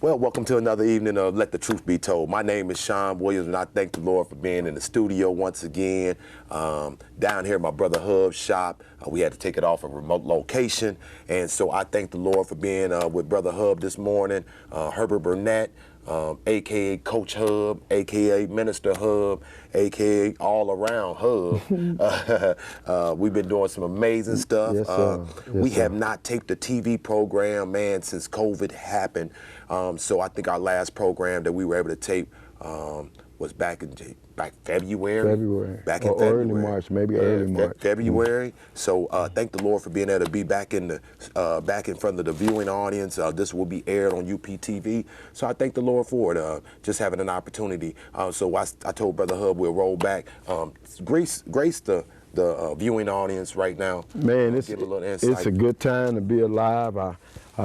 Well, welcome to another evening of Let the Truth Be Told. My name is Sean Williams, and I thank the Lord for being in the studio once again. Down here at my brother Herb's shop, we had to take it off a remote location, and so I thank the Lord for being with brother Herb this morning, Herbert Burnett, a.k.a. Coach Hub, a.k.a. Minister Hub, a.k.a. all around Hub. We've been doing some amazing stuff. Yes, sir. We have not taped a TV program, man, since COVID happened. So I think our last program that we were able to tape was back in February. Back in February. Early March, maybe early March. February. So thank the Lord for being able to be back in the back in front of the viewing audience. This will be aired on UPTV. So I thank the Lord for it. Just having an opportunity. So I told Brother Hub we'll roll back. Grace the viewing audience right now. Man, it's a good time to be alive.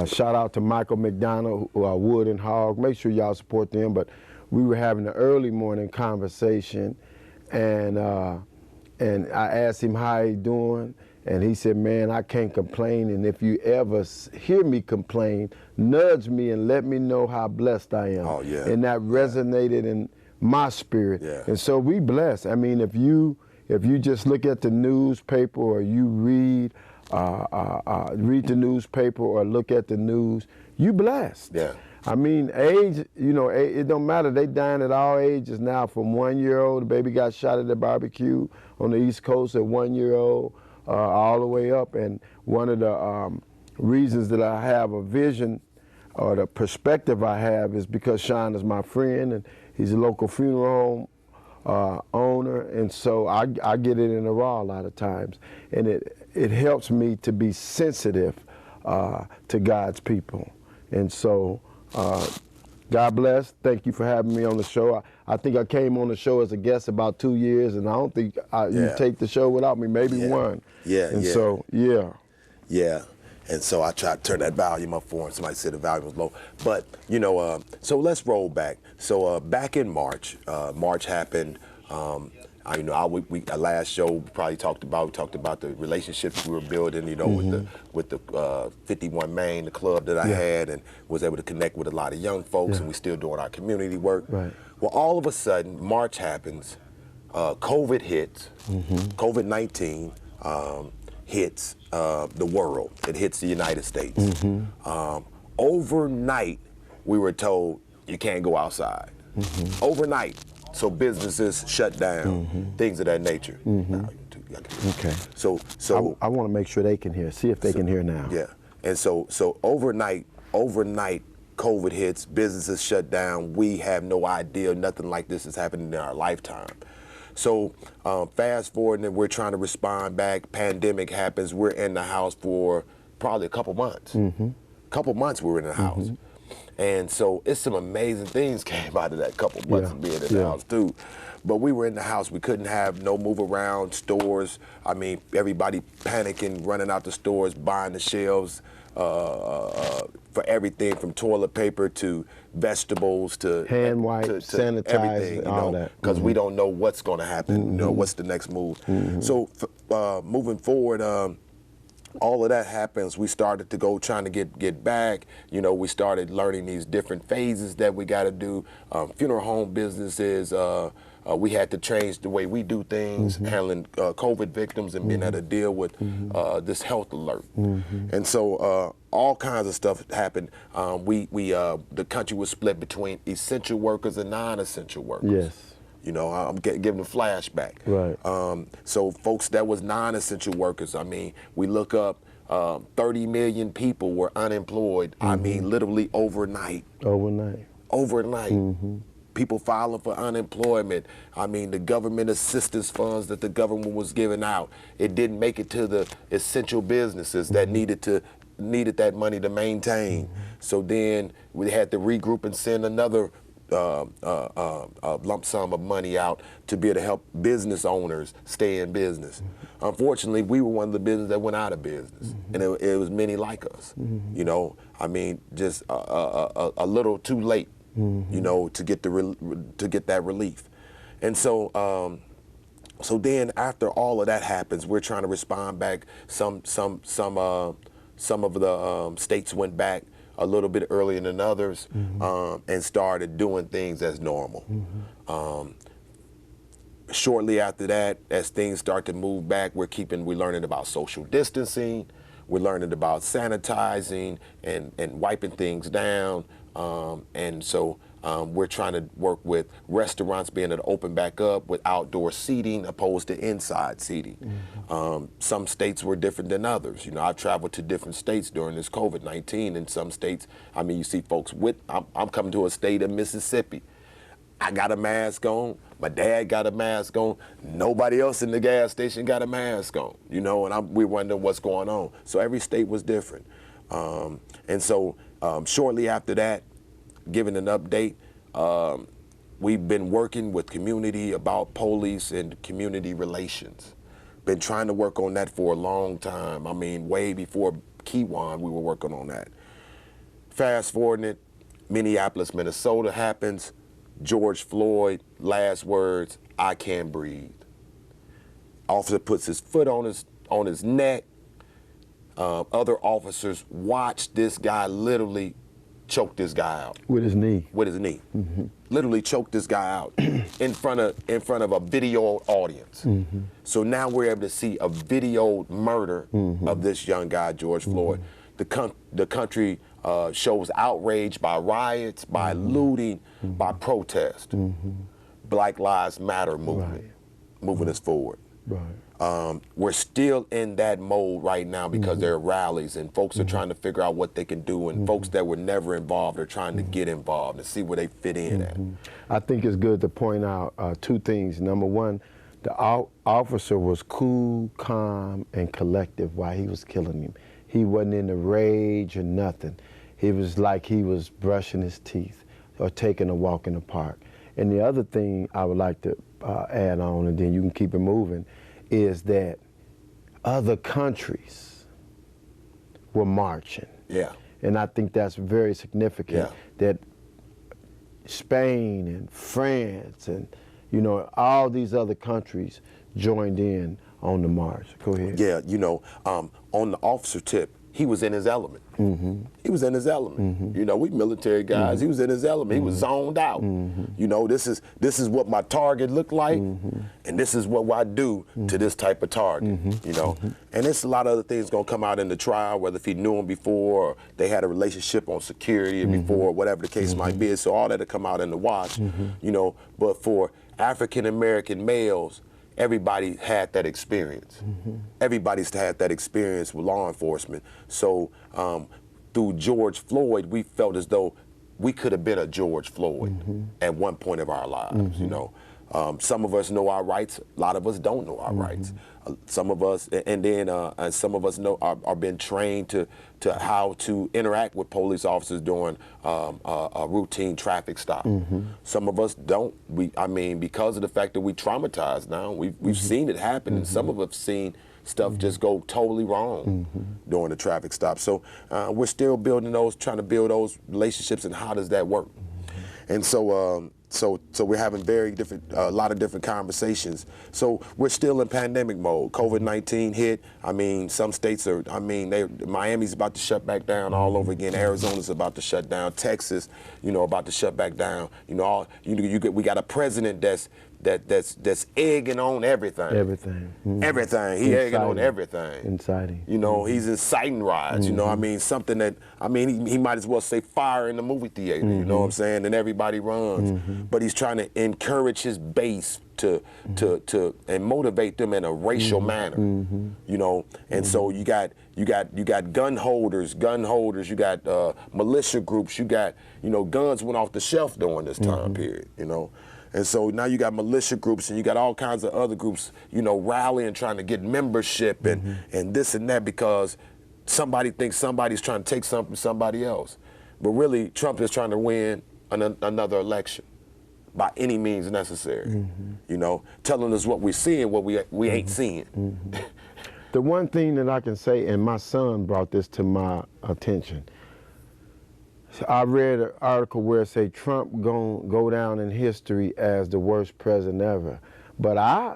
Shout out to Michael McDonald, Wood and Hog. Make sure y'all support them. But we were having an early morning conversation, and I asked him how he doing, and he said, man, I can't complain, and if you ever hear me complain, nudge me and let me know how blessed I am. Oh, yeah. And that resonated in my spirit. Yeah. And so we blessed. I mean, if you just look at the newspaper or you read the newspaper or look at the news, you blessed. Yeah. I mean, age, you know, it don't matter. They dying at all ages now. From 1 year old, the baby got shot at the barbecue on the East Coast at 1 year old, all the way up. And one of the reasons that I have a vision or the perspective I have is because Sean is my friend and he's a local funeral home owner, and so I get it in the raw a lot of times, and it helps me to be sensitive to God's people. And so God bless. Thank you for having me on the show. I think I came on the show as a guest about 2 years, and I don't think you take the show without me, maybe one. Yeah, and yeah. So, yeah. Yeah. And so I tried to turn that volume up for him. Somebody said the volume was low. But, you know, so let's roll back. So back in March, March happened. You know, last show we talked about the relationships we were building, you know, with the 51 Main, the club that I had, and was able to connect with a lot of young folks, and we still doing our community work. Right. Well, all of a sudden, March happens, COVID hits, COVID-19 hits the world. It hits the United States. Overnight, we were told you can't go outside. Overnight. So businesses shut down, things of that nature. Okay. So I want to make sure they can hear. See if they can hear now. Yeah. And so overnight, COVID hits, businesses shut down. We have no idea nothing like this is happening in our lifetime. So fast forward, and we're trying to respond back. Pandemic happens. We're in the house for probably a couple months. Couple months we were in the house. And so it's some amazing things came out of that couple months of being in the house too. But we were in the house. We couldn't have no move around stores. I mean, everybody panicking, running out the stores, buying the shelves for everything from toilet paper to vegetables to hand wipes, to sanitize, everything, all that. Because we don't know what's going to happen. You know, what's the next move? So moving forward. All of that happens. We started to go trying to get back. You know, we started learning these different phases that we got to do. Funeral home businesses. We had to change the way we do things, handling COVID victims and being able to deal with this health alert. And so all kinds of stuff happened. The country was split between essential workers and non-essential workers. Yes. You know, I'm giving a flashback. Right. So folks that was non-essential workers, I mean, we look up 30 million people were unemployed. I mean, literally overnight. Overnight. People filing for unemployment. I mean, the government assistance funds that the government was giving out, it didn't make it to the essential businesses that needed that money to maintain. So then we had to regroup and send another lump sum of money out to be able to help business owners stay in business. Unfortunately, we were one of the businesses that went out of business, and it was many like us. You know, I mean, just a little too late. You know, to get that relief, and so so then after all of that happens, we're trying to respond back. Some of the states went back a little bit earlier than others, and started doing things as normal. Shortly after that, as things start to move back, we're learning about social distancing, we're learning about sanitizing and wiping things down, and so we're trying to work with restaurants being able to open back up with outdoor seating opposed to inside seating. Some states were different than others. You know, I've traveled to different states during this COVID-19. In some states, I mean, you see folks I'm coming to a state of Mississippi. I got a mask on. My dad got a mask on. Nobody else in the gas station got a mask on. You know, and we're wondering what's going on. So every state was different. And so shortly after that, giving an update, we've been working with community about police and community relations. Been trying to work on that for a long time. I mean, way before Kiwan, we were working on that. Fast forwarding it, Minneapolis, Minnesota happens. George Floyd, last words, "I can't breathe." Officer puts his foot on his neck. Other officers watch this guy literally choke this guy out. With his knee. With his knee. Literally choke this guy out in front of a video audience. So now we're able to see a videoed murder of this young guy, George Floyd. The country shows outrage by riots, by looting, by protest. Black Lives Matter movement, moving us forward. We're still in that mode right now because there are rallies and folks are trying to figure out what they can do, and folks that were never involved are trying to get involved and see where they fit in at. I think it's good to point out two things. Number one, the officer was cool, calm, and collective while he was killing him. He wasn't in a rage or nothing. He was like he was brushing his teeth or taking a walk in the park. And the other thing I would like to add on, and then you can keep it moving, is that other countries were marching. Yeah. And I think that's very significant, that Spain and France and, you know, all these other countries joined in on the march. Go ahead. Yeah, you know, on the officer tip, he was in his element. He was in his element. You know, we military guys, he was in his element. He was zoned out. You know, this is what my target looked like, and this is what I do to this type of target, you know. And there's a lot of other things gonna come out in the trial, whether if he knew him before, or they had a relationship on security before, whatever the case might be. So all that'll come out in the watch, you know. But for African-American males, everybody had that experience. Everybody's had that experience with law enforcement. So through George Floyd, we felt as though we could have been a George Floyd at one point of our lives, you know. Some of us know our rights. A lot of us don't know our rights. Some of us, and then some of us know are been trained to how to interact with police officers during a routine traffic stop. Some of us don't. I mean, because of the fact that we traumatized now, we've seen it happen, and some of us have seen stuff just go totally wrong during the traffic stop. So we're still building those, trying to build those relationships, and how does that work? And so. So we're having a lot of different conversations. So we're still in pandemic mode. COVID-19 hit. I mean, some states are. I mean, Miami's about to shut back down all over again. Arizona's about to shut down. Texas, you know, about to shut back down. You know, we got a president that's egging on everything. Everything. He egging on everything. Inciting. You know, he's inciting riots. You know, I mean, something that, I mean, he might as well say fire in the movie theater. You know what I'm saying? And everybody runs. But he's trying to encourage his base to and motivate them in a racial manner. You know, and so you got gun holders. You got militia groups. You got, you know, guns went off the shelf during this time period. You know. And so now you got militia groups and you got all kinds of other groups, you know, rallying, trying to get membership and this and that, because somebody thinks somebody's trying to take something from somebody else. But really, Trump is trying to win another election by any means necessary. You know, telling us what we're seeing, what we ain't seeing. The one thing that I can say, and my son brought this to my attention, I read an article where it said Trump gonna go down in history as the worst president ever. But I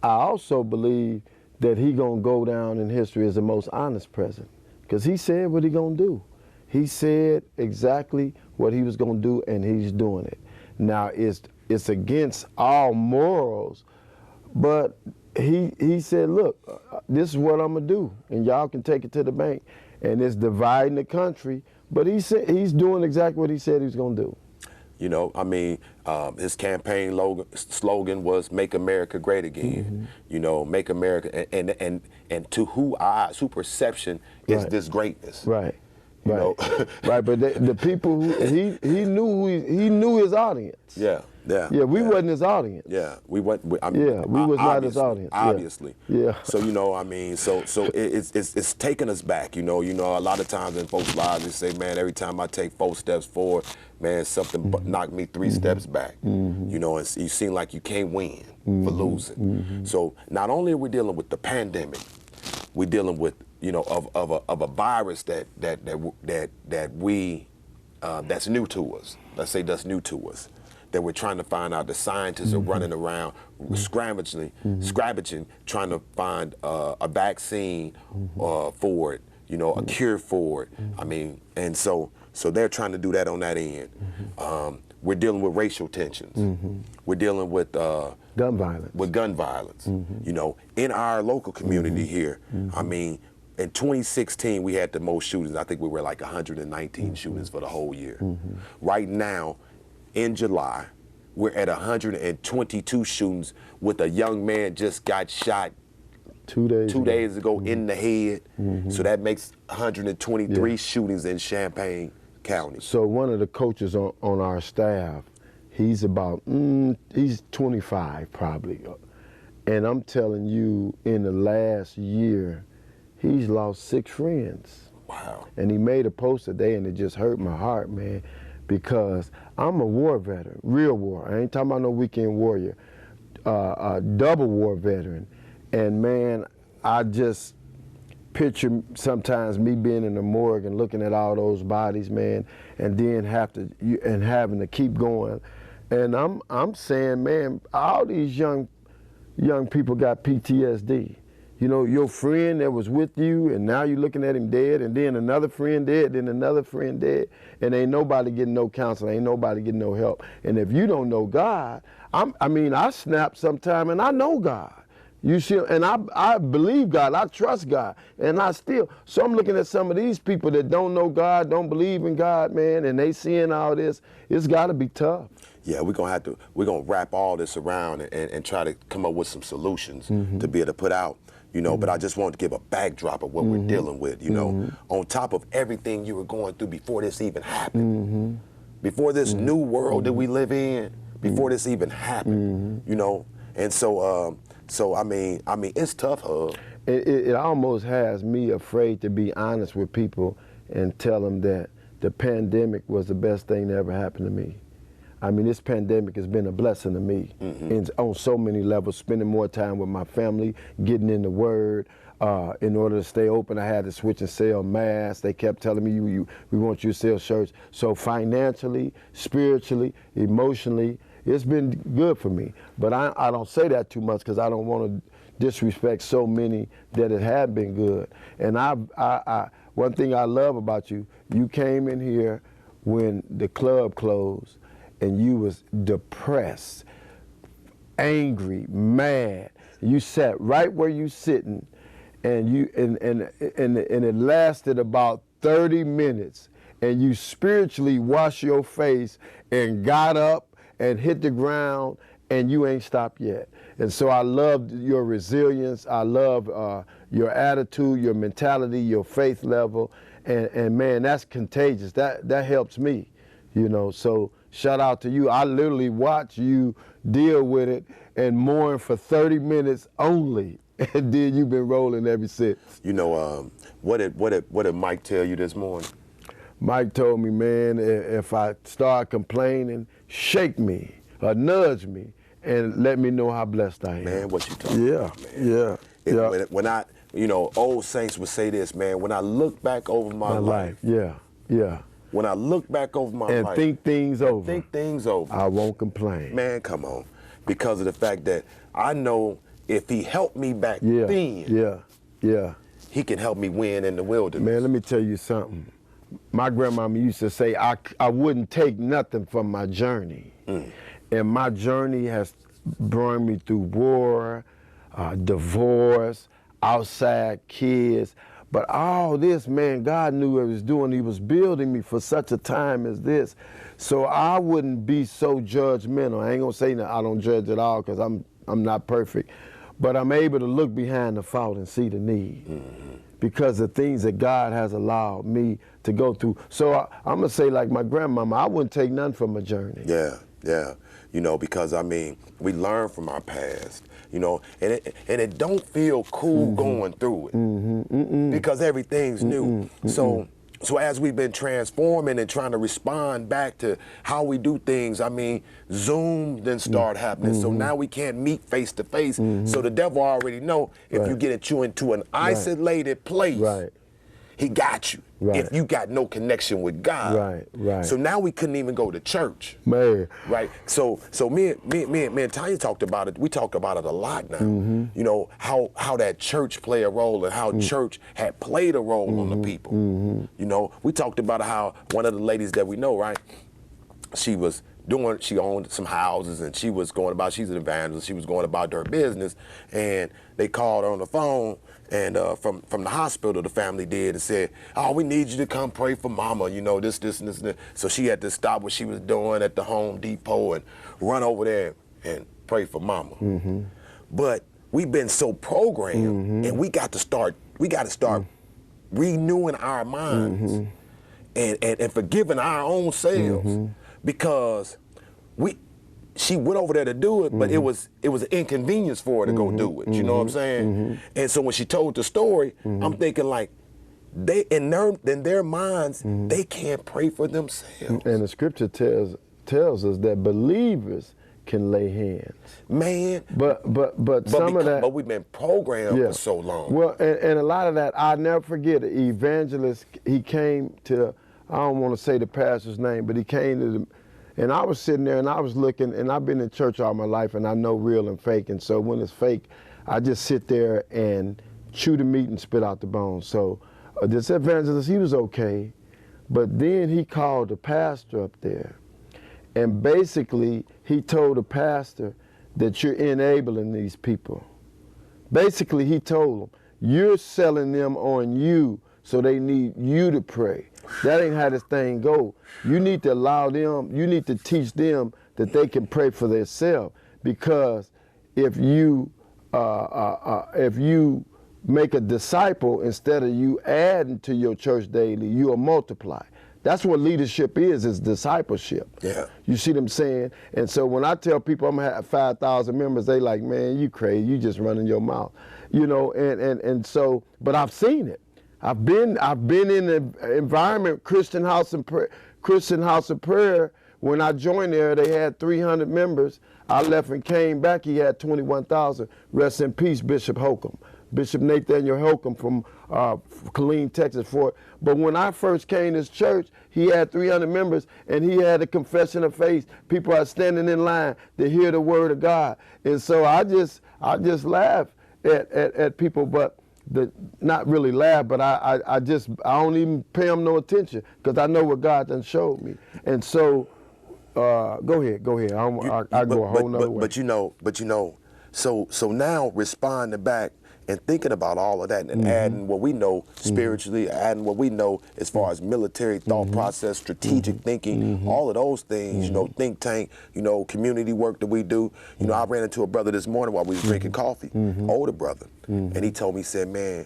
also believe that he gonna go down in history as the most honest president, because he said what he gonna do. He said exactly what he was going to do, and he's doing it. Now, it's against all morals, but he said, look, this is what I'm going to do, and y'all can take it to the bank. And it's dividing the country, but he said he's doing exactly what he said he was going to do. You know, I mean, his campaign slogan was "Make America Great Again." You know, make America, and to whose perception is this greatness? Right. You right. know? Right. But the people who he knew his audience. Yeah. Yeah. We wasn't his audience. Yeah. We went. We was not his audience. Obviously. Yeah. So you know, I mean, so it's taking us back. You know, a lot of times in folks' lives they say, man, every time I take 4 steps forward, man, something knocked me 3 steps back. You know, and you seem like you can't win for losing. So not only are we dealing with the pandemic, we're dealing with, you know, of a virus that's new to us. Let's say that's new to us. That we're trying to find out. The scientists are running around, scavenging, trying to find a vaccine for it. You know, a cure for it. I mean, and so they're trying to do that on that end. We're dealing with racial tensions. We're dealing with gun violence. You know, in our local community here. I mean, in 2016 we had the most shootings. I think we were like 119 shootings for the whole year. Right now, in July, we're at 122 shootings with a young man just got shot 2 days ago in the head. So that makes 123 shootings in Champaign County. So one of the coaches on our staff, he's about, he's 25 probably. And I'm telling you, in the last year, he's lost 6 friends. Wow. And he made a post today, and it just hurt my heart, man, because I'm a war veteran, real war. I ain't talking about no weekend warrior, a double war veteran. And man, I just picture sometimes me being in the morgue and looking at all those bodies, man, and then having to keep going. And I'm saying, man, all these young people got PTSD. You know, your friend that was with you, and now you're looking at him dead, and then another friend dead, then another friend dead, and ain't nobody getting no counseling, ain't nobody getting no help. And if you don't know God, I snap sometime, and I know God. You see, and I believe God, I trust God, and so I'm looking at some of these people that don't know God, don't believe in God, man, and they seeing all this. It's got to be tough. Yeah, we're gonna wrap all this around and try to come up with some solutions to be able to put out. You know, but I just wanted to give a backdrop of what we're dealing with, you know, on top of everything you were going through before this even happened, before this new world that we live in, before this even happened, you know. And so I mean, it's tough, Hub. It almost has me afraid to be honest with people and tell them that the pandemic was the best thing that ever happened to me. I mean, this pandemic has been a blessing to me on so many levels, spending more time with my family, getting in the Word. In order to stay open, I had to switch and sell masks. They kept telling me, we want you to sell shirts. So financially, spiritually, emotionally, it's been good for me. But I don't say that too much because I don't want to disrespect so many that it had been good. And one thing I love about you, you came in here when the club closed, and you was depressed, angry, mad. You sat right where you sitting, and it lasted about 30 minutes, and you spiritually washed your face and got up and hit the ground, and you ain't stopped yet. And so I love your resilience. I love your attitude, your mentality, your faith level, and man, that's contagious. That helps me, you know. So shout out to you. I literally watch you deal with it and mourn for 30 minutes only, and then you've been rolling ever since. You know, what did Mike tell you this morning? Mike told me, man, if I start complaining, shake me or nudge me and let me know how blessed I am. Man, what you talking about, man? Yeah. When I, you know, old saints would say this, man, when I look back over my life. Yeah. When I look back over my life. And think things over. I won't complain. Man, come on. Because of the fact that I know if he helped me back then, he can help me win in the wilderness. Man, let me tell you something. my grandmama used to say, I wouldn't take nothing from my journey. And my journey has brought me through war, divorce, outside kids. But all this, man, God knew what he was doing. He was building me for such a time as this. So I wouldn't be so judgmental. I ain't gonna say that I don't judge at all, because I'm not perfect. But I'm able to look behind the fault and see the need. Because of things that God has allowed me to go through. So I'm gonna say, like my grandmama, I wouldn't take none from a journey. Yeah. You know, because I mean, we learn from our past, you know, and it don't feel cool going through it because everything's new. So as we've been transforming and trying to respond back to how we do things, I mean, Zoom then start happening. So now we can't meet face to face. So the devil already know if you get you into an isolated place, he got you. If you got no connection with God. So now we couldn't even go to church. Man. Right. So me and Tanya talked about it. We talk about it a lot now. You know, how that church play a role and how church had played a role on the people. You know, we talked about how one of the ladies that we know, right? She owned some houses, and she was going about, she's an evangelist, she was going about her business, and they called her on the phone, and from the hospital, the family did, and said, oh, we need you to come pray for mama, you know, this, and this. So she had to stop what she was doing at the Home Depot and run over there and pray for mama. But we've been so programmed, and we got to start renewing our minds and forgiving our own selves, because she went over there to do it, but it was an inconvenience for her to go do it. You know what I'm saying? And so when she told the story, I'm thinking like, they in their minds, they can't pray for themselves. And the scripture tells us that believers can lay hands. Man. But some of that. But we've been programmed for so long. Well, and a lot of that, I'll never forget, an evangelist, he came to, I don't want to say the pastor's name, but he came to and I was sitting there and I was looking, and I've been in church all my life and I know real and fake, and so when it's fake, I just sit there and chew the meat and spit out the bones. So this evangelist, he was okay, but then he called the pastor up there, and basically he told the pastor that you're enabling these people. Basically he told him, you're selling them on you, so they need you to pray. That ain't how this thing go. You need to allow them, you need to teach them that they can pray for themselves, because if you make a disciple instead of you adding to your church daily, you'll multiply. That's what leadership is discipleship. Yeah. You see what I'm saying? And so when I tell people I'm gonna have 5,000 members, they like, man, you crazy, you just running your mouth. You know, and so, but I've seen it. I've been in the environment, Christian House of Prayer. When I joined there, they had 300 members. I left and came back, he had 21,000. Rest in peace, Bishop Holcomb. Bishop Nathaniel Holcomb from Killeen, Texas. But when I first came to his church, he had 300 members, and he had a confession of faith. People are standing in line to hear the word of God. And so I just laugh at people, but not really laugh, but I don't even pay them no attention, because I know what God done showed me. And so, go ahead. I go a whole nother way. But you know, so now responding back and thinking about all of that and adding what we know spiritually, adding what we know as far as military thought process, strategic thinking, all of those things, you know, think tank, you know, community work that we do. You know, I ran into a brother this morning while we was drinking coffee, older brother, and he told me, he said, man,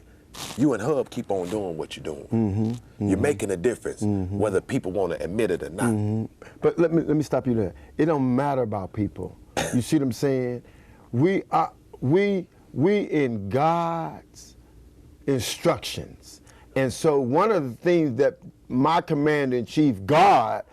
you and Hub keep on doing what you're doing. You're making a difference, whether people want to admit it or not. But let me stop you there. It don't matter about people. You see what I'm saying? We in God's instructions. And so one of the things that my commander-in-chief, God,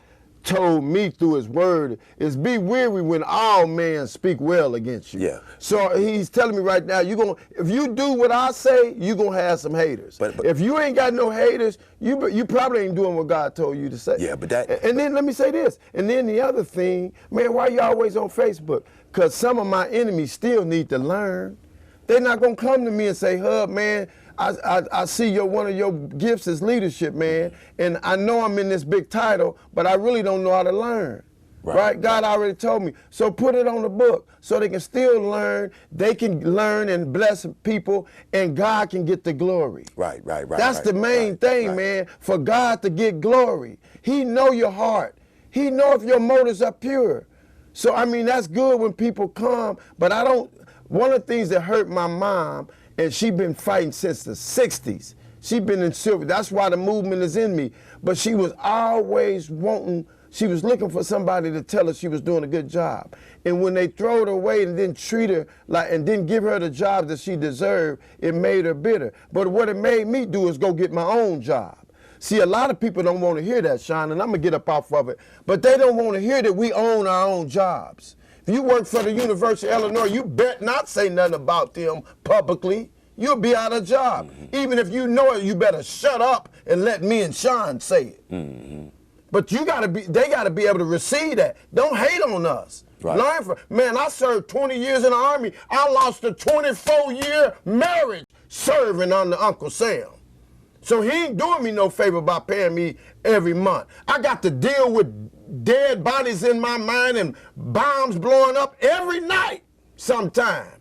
told me through his word is, be weary when all men speak well against you. Yeah. So he's telling me right now, if you do what I say, you're going to have some haters. But if you ain't got no haters, you probably ain't doing what God told you to say. Yeah, but that... And then let me say this. And then the other thing, man, why you always on Facebook? Because some of my enemies still need to learn. They're not going to come to me and say, Hub, man, I see one of your gifts is leadership, man. And I know I'm in this big title, but I really don't know how to learn. Right? God already told me. So put it on the book so they can still learn. They can learn and bless people, and God can get the glory. Right. That's the main thing, man, for God to get glory. He know your heart. He know if your motives are pure. So, I mean, that's good when people come, but one of the things that hurt my mom, and she been fighting since the 60s. She been in civil. That's why the movement is in me. But she was always she was looking for somebody to tell her she was doing a good job. And when they throw her away and didn't treat her and didn't give her the job that she deserved, it made her bitter. But what it made me do is go get my own job. See, a lot of people don't want to hear that, Sean, and I'm going to get up off of it. But they don't want to hear that we own our own jobs. If you work for the University of Illinois, you bet not say nothing about them publicly. You'll be out of job. Even if you know it, you better shut up and let me and Sean say it. But they gotta be able to receive that. Don't hate on us. Right. Learn from, man, I served 20 years in the Army. I lost a 24-year marriage serving under Uncle Sam. So he ain't doing me no favor by paying me every month. I got to deal with dead bodies in my mind and bombs blowing up every night sometime.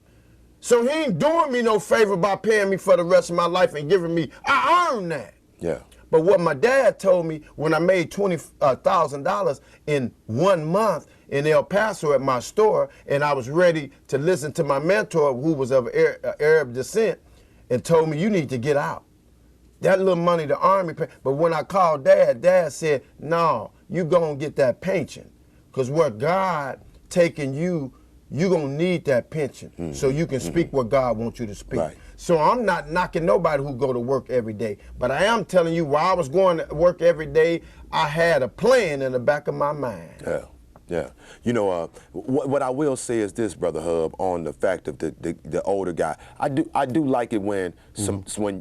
So he ain't doing me no favor by paying me for the rest of my life and giving me, I earned that. Yeah. But what my dad told me when I made $20,000 in 1 month in El Paso at my store, and I was ready to listen to my mentor who was of Arab descent, and told me, you need to get out. That little money the Army paid. But when I called Dad, Dad said, no, you gonna get that pension. Because where God taking you, you gonna need that pension so you can speak what God wants you to speak. Right. So I'm not knocking nobody who go to work every day, but I am telling you, while I was going to work every day, I had a plan in the back of my mind. Yeah. You know, what I will say is this, Brother Hub, on the fact of the older guy. I do like it when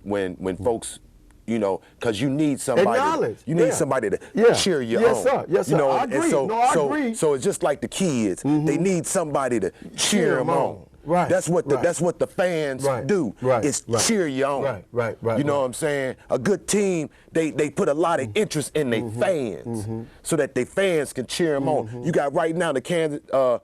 when folks, you know, because you need somebody. You need somebody to cheer you on. Sir. Yes, sir. You know, I agree. I agree. So it's just like the kids. They need somebody to cheer them on. Right. That's what the fans do. It's cheer you on. Right. You know what I'm saying? A good team, they put a lot of interest in their fans, so that their fans can cheer them on. You got right now the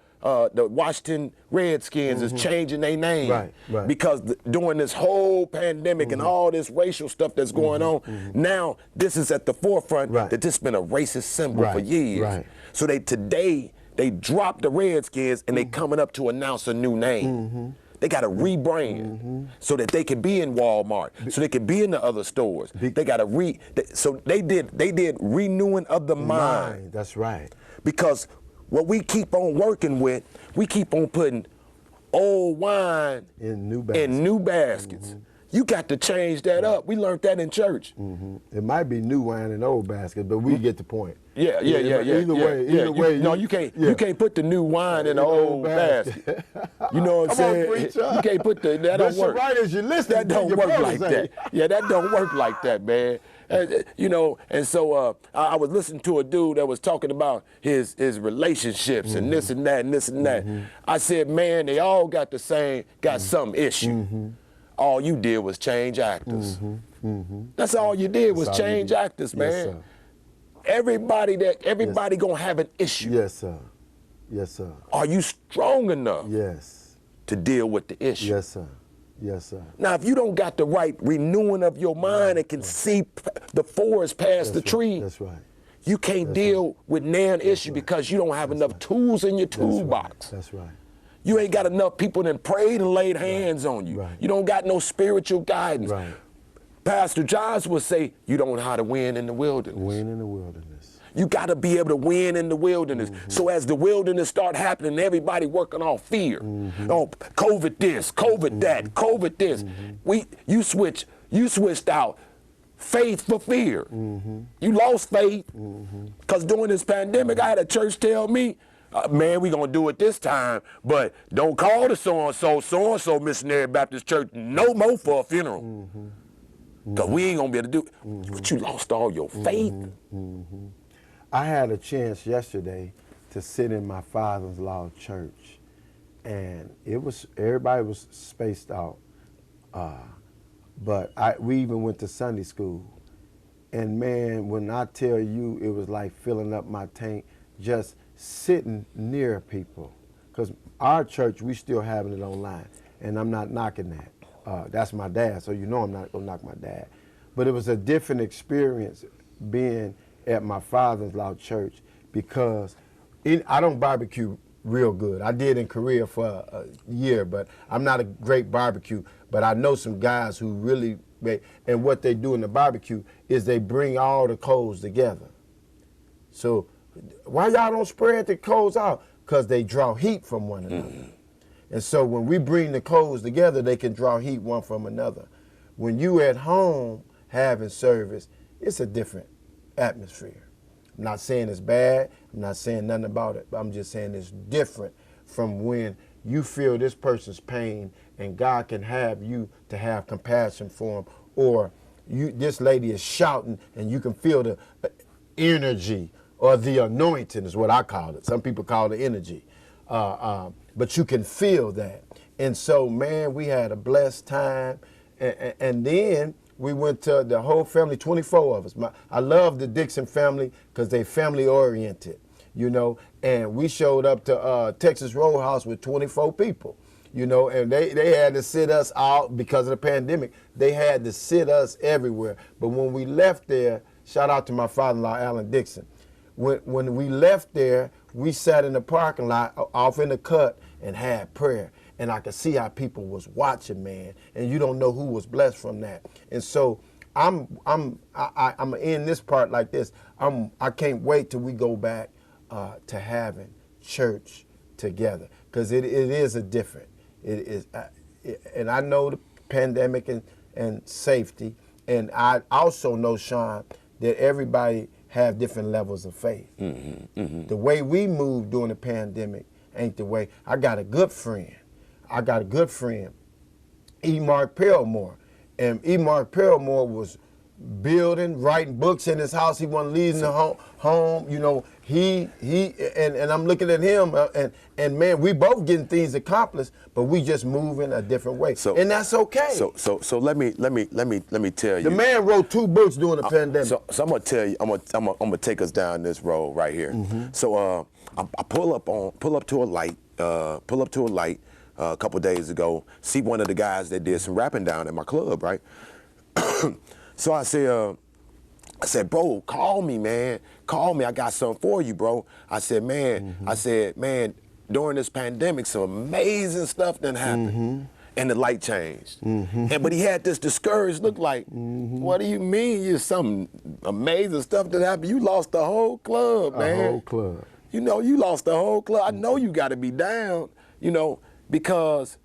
Washington Redskins is changing their name because during this whole pandemic and all this racial stuff that's going on, now this is at the forefront that this has been a racist symbol for years. So today they dropped the Redskins and they coming up to announce a new name. They got to rebrand so that they can be in Walmart, so they can be in the other stores. They got to so they did renewing of the mind. That's right. Because what we keep on working with, we keep on putting old wine in new baskets. You got to change that up. We learned that in church. It might be new wine in old baskets, but we get the point. Either way. No, you can't put the new wine in the old basket. You know what I'm saying? You can't put that don't work. That don't work like that. Yeah, that don't work like that, man. You know, and so I was listening to a dude that was talking about his relationships and this and that and this and that. I said, man, they all got some issue. All you did was change actors. That's all you did was change actors, man. Yes, sir. Everybody gonna have an issue. Yes, sir. Yes, sir. Are you strong enough to deal with the issue? Yes, sir. Yes, sir. Now, if you don't got the right renewing of your mind and can see the forest past the tree, that's right. You can't deal with nan issue because you don't have enough tools in your toolbox. That's right. You ain't got enough people that prayed and laid hands on you. You don't got no spiritual guidance. Pastor Johns would say, you don't know how to win in the wilderness. Win in the wilderness. You got to be able to win in the wilderness. So as the wilderness start happening, everybody working on fear. Oh, COVID this, COVID that, COVID this. You switched out faith for fear. You lost faith because during this pandemic, I had a church tell me, man, we gonna do it this time, but don't call the so-and-so missionary Baptist church no more for a funeral. Because we ain't gonna be able to do it. But you lost all your faith. I had a chance yesterday to sit in my father-in-law church, and everybody was spaced out but we even went to Sunday school. And man, when I tell you, it was like filling up my tank, just sitting near people. Because our church, we still having it online, and I'm not knocking that. That's my dad, so you know I'm not gonna knock my dad. But it was a different experience being at my father-in-law church, because I don't barbecue real good. I did in Korea for a year, but I'm not a great barbecue. But I know some guys who really make, and what they do in the barbecue is they bring all the coals together. So why y'all don't spread the coals out? Because they draw heat from one another. And so when we bring the coals together, they can draw heat one from another. When you at home having service, it's a different atmosphere. I'm not saying it's bad. I'm not saying nothing about it. But I'm just saying it's different from when you feel this person's pain and God can have you to have compassion for him, or this lady is shouting and you can feel the energy or the anointing is what I call it. Some people call it energy. But you can feel that. And so, man, we had a blessed time. And then we went to the whole family, 24 of us. I love the Dixon family because they family oriented, you know, and we showed up to Texas Roadhouse with 24 people, you know, and they had to sit us out because of the pandemic. They had to sit us everywhere. But when we left there, shout out to my father-in-law, Alan Dixon. When we left there, we sat in the parking lot off in the cut and had prayer. And I could see how people was watching, man. And you don't know who was blessed from that. And so I'm in this part like this. I can't wait till we go back to having church together, because it is a different. It is, and I know the pandemic and safety, and I also know, Sean, that everybody have different levels of faith. The way we moved during the pandemic ain't the way. I got a good friend, E. Mark Perelmore. And E. Mark Perelmore was building, writing books in his house. He wasn't leaving the home. You know, and I'm looking at him, and man, we both getting things accomplished, but we just moving a different way. So, and that's okay. So let me tell you. The man wrote 2 books during the pandemic. So I'm gonna tell you. I'm gonna take us down this road right here. So I pull up to a light a couple days ago. See one of the guys that did some rapping down at my club, right? So I said, bro, call me, man. Call me. I got something for you, bro. I said, man, during this pandemic, some amazing stuff done happened. And the light changed. But he had this discouraged look like, what do you mean? You some amazing stuff that happened? You lost the whole club, man. The whole club. You know, you lost the whole club. I know you got to be down, you know, because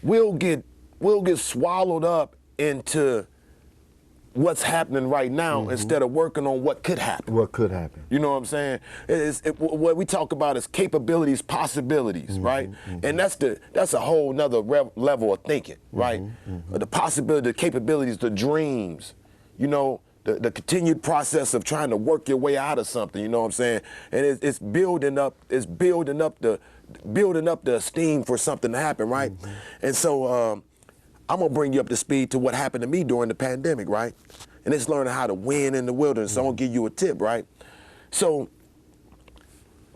we'll get swallowed up into what's happening right now instead of working on what could happen. What could happen. You know what I'm saying? What we talk about is capabilities, possibilities, right? And that's a whole nother level of thinking, right? The possibility, the capabilities, the dreams, you know, the continued process of trying to work your way out of something, you know what I'm saying? And it's building up the esteem for something to happen, right? And so I'm gonna bring you up to speed to what happened to me during the pandemic, right? And it's learning how to win in the wilderness. So I'm gonna give you a tip, right? So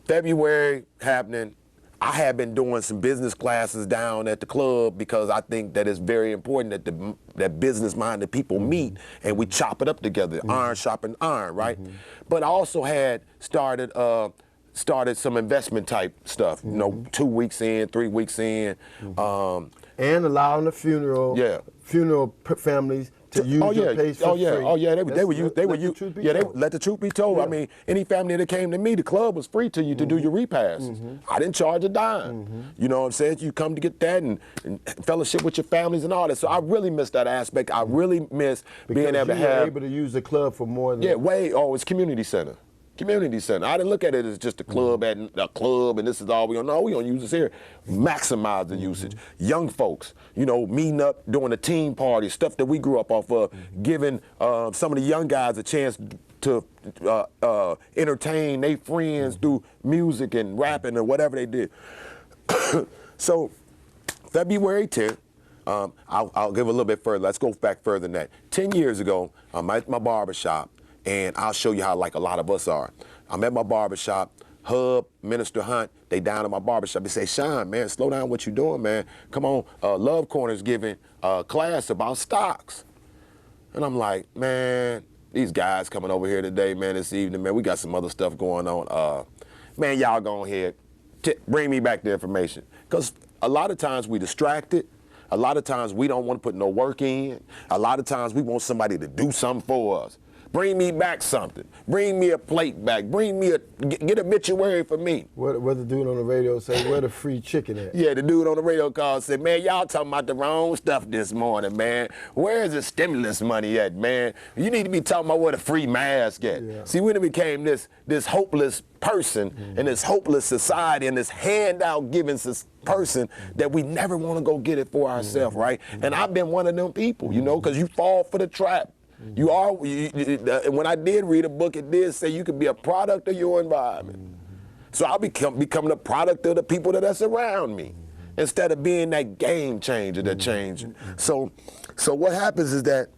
February happening, I had been doing some business classes down at the club because I think that it's very important that business-minded people meet and we chop it up together, iron sharpen iron, right? But I also had started some investment type stuff, you know, 2 weeks in, 3 weeks in. And allowing the funeral families to use your place for free. They let the truth be told. I mean, any family that came to me, the club was free to you to do your repasses. I didn't charge a dime. You know what I'm saying? You come to get that and fellowship with your families and all that. So I really miss that aspect. I really miss being able to have. Able to use the club for more than. It's community center. Community center. I didn't look at it as just a club and this is all we gonna know. We gonna use this here. Maximize the usage. Young folks, you know, meeting up, doing a team party, stuff that we grew up off of, giving some of the young guys a chance to entertain their friends through music and rapping or whatever they did. So February 10th, I'll give a little bit further. Let's go back further than that. 10 years ago, I'm at my barbershop, and I'll show you how like a lot of us are. I'm at my barbershop. Hub, Minister Hunt, they down at my barbershop. They say, Sean, man, slow down what you doing, man. Come on, Love Corner's giving a class about stocks. And I'm like, man, these guys coming over here today, man, this evening, man, we got some other stuff going on. Man, y'all go ahead, bring me back the information. Because a lot of times we distracted. A lot of times we don't want to put no work in. A lot of times we want somebody to do something for us. Bring me back something. Bring me a plate back. Bring me get a obituary for me. What the dude on the radio say, where the free chicken at? Yeah, the dude on the radio called and said, man, y'all talking about the wrong stuff this morning, man. Where's the stimulus money at, man? You need to be talking about where the free mask at. Yeah. See, when it became this hopeless person in this hopeless society and this handout giving person that we never want to go get it for ourselves, right? And I've been one of them people, you know, because you fall for the trap. You are. When I did read a book, it did say you could be a product of your environment. So I'll becoming a product of the people that are surround me, instead of being that game changer that changed. So what happens is that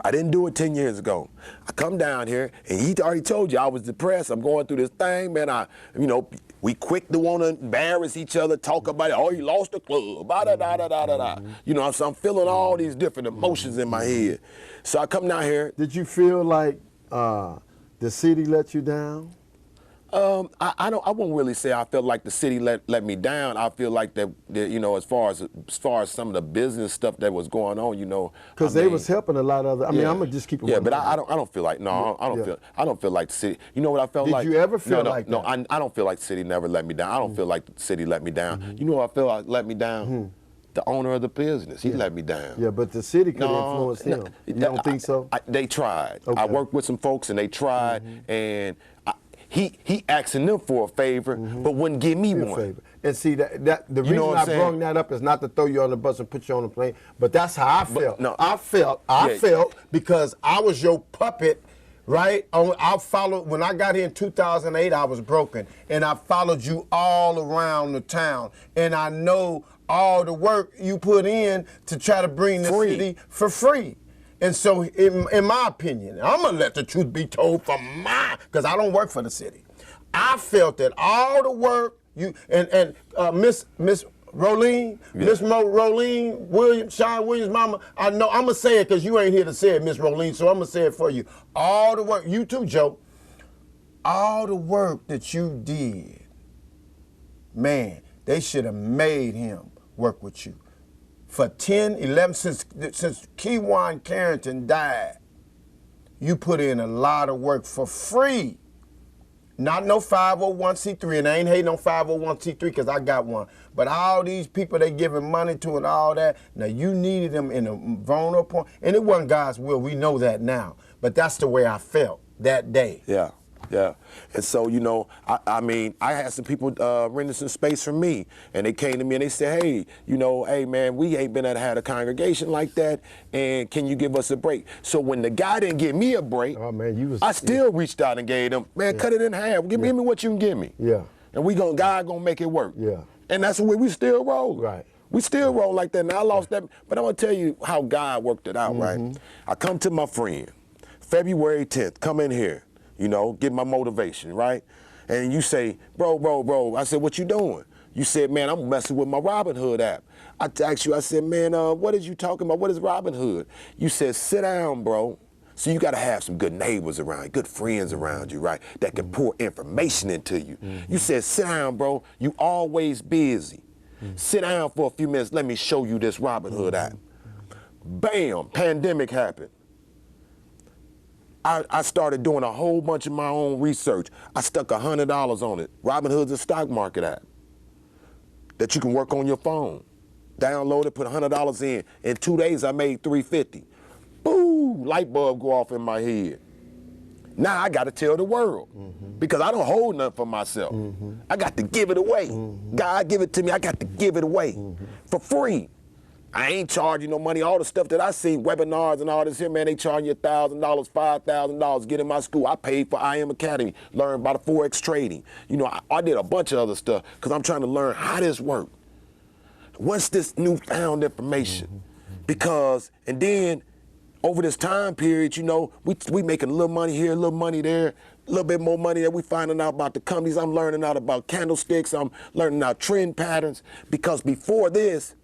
I didn't do it 10 years ago. I come down here, and he already told you I was depressed. I'm going through this thing, man. We quick to want to embarrass each other, talk about it. Oh, you lost the club, da-da-da-da-da-da. You know, so I'm feeling all these different emotions in my head. So I come down here. Did you feel like the city let you down? I wouldn't really say I felt like the city let me down. I feel like that you know, as far as some of the business stuff that was going on, you know, because they was helping a lot of other. I mean, I'm gonna just keep it. Yeah, but I don't feel like I don't feel like the city. You know what I felt like? Did you ever feel like that? No, I don't feel like the city never let me down. I don't feel like the city let me down. You know what I feel like let me down? The owner of the business, he let me down. Yeah, but the city could influence him. You don't think so? They tried. Okay. I worked with some folks, and they tried, and he asking them for a favor, but wouldn't give me one. Favor. And see, the reason I brought that up is not to throw you on the bus and put you on the plane, but that's how I felt. I felt because I was your puppet, right? I followed, when I got here in 2008, I was broken, and I followed you all around the town, and I know all the work you put in to try to bring the city for free. And so, in my opinion, I'm gonna let the truth be told from because I don't work for the city. I felt that all the work you and Miss Rolene, Miss Rolene Sean Williams' mama. I know I'm gonna say it because you ain't here to say it, Miss Rolene. So I'm gonna say it for you. All the work, you too, Joe. All the work that you did, man, they should have made him work with you. For 10, 11, since Keywan Carrington died, you put in a lot of work for free. Not no 501c3, and I ain't hating on 501c3 because I got one. But all these people they giving money to and all that, now you needed them in a vulnerable point. And it wasn't God's will, we know that now. But that's the way I felt that day. Yeah. Yeah, and so, you know, I mean, I had some people renting some space from me, and they came to me and they said, hey, you know, hey, man, we ain't been able to have a congregation like that, and can you give us a break? So when the guy didn't give me a break, I still reached out and gave them, man, cut it in half. Give me what you can give me. Yeah. And God gonna make it work. Yeah. And that's the way we still roll. Right. We still roll like that. Now I lost that, but I'm gonna tell you how God worked it out, right? I come to my friend, February 10th, come in here. You know, get my motivation, right? And you say, bro. I said, what you doing? You said, man, I'm messing with my Robinhood app. I asked you, I said, man, what is you talking about? What is Robinhood? You said, sit down, bro. So you got to have some good neighbors around you, good friends around you, right? That can pour information into you. You said, sit down, bro. You always busy. Sit down for a few minutes. Let me show you this Robinhood app. Bam, pandemic happened. I started doing a whole bunch of my own research. I stuck $100 on it. Robinhood's a stock market app that you can work on your phone. Download it, put $100 in. In 2 days, I made $350. Boom, light bulb go off in my head. Now I got to tell the world because I don't hold nothing for myself. I got to give it away. God give it to me, I got to give it away for free. I ain't charging no money. All the stuff that I see, webinars and all this here, man, they charge you $1,000, $5,000, get in my school. I paid for IM Academy, learn about the Forex trading. You know, I did a bunch of other stuff because I'm trying to learn how this works. what's this newfound information? Because, and then over this time period, you know, we making a little money here, a little money there, a little bit more money there. We finding out about the companies. I'm learning out about candlesticks. I'm learning out trend patterns. Because before this,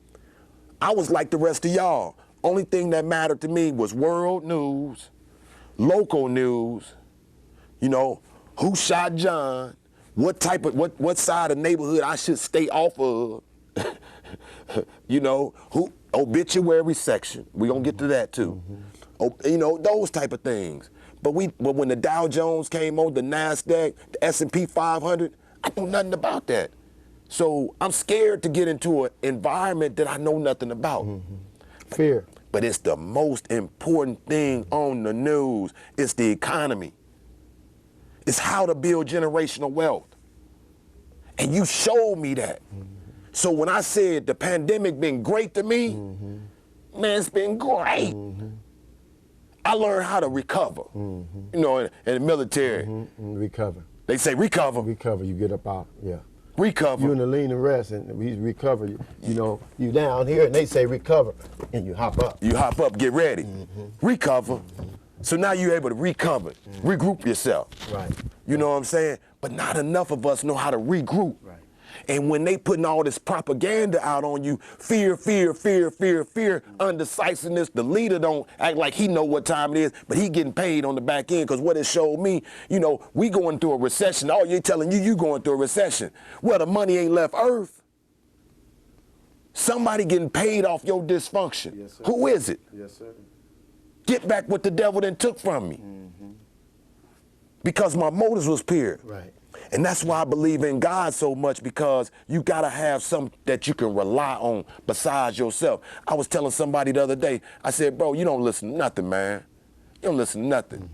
I was like the rest of y'all. Only thing that mattered to me was world news, local news, you know, who shot John, what side of the neighborhood I should stay off of, you know, who obituary section. We gonna get to that too. You know, those type of things. But when the Dow Jones came on, the NASDAQ, the S&P 500, I know nothing about that. So I'm scared to get into an environment that I know nothing about. Fear. But it's the most important thing on the news. It's the economy. It's how to build generational wealth. And you showed me that. So when I said the pandemic been great to me, man, it's been great. I learned how to recover. You know, in the military. Recover. They say recover. Recover, you get up out, yeah. Recover. You in the lean and rest, and we recover. You know, you down here, and they say recover, and you hop up. You hop up, get ready. Recover. So now you're able to recover, regroup yourself. Right. You know what I'm saying? But not enough of us know how to regroup. Right. And when they putting all this propaganda out on you, fear, undecisiveness, the leader don't act like he know what time it is, but he getting paid on the back end, because what it showed me, you know, we going through a recession. Oh, you're telling you going through a recession. Well, the money ain't left Earth. Somebody getting paid off your dysfunction. Yes, sir. Who is it? Yes, sir. Get back what the devil then took from me. Because my motives was pure. Right. And that's why I believe in God so much, because you gotta have something that you can rely on besides yourself. I was telling somebody the other day, I said, bro, you don't listen to nothing, man. You don't listen to nothing.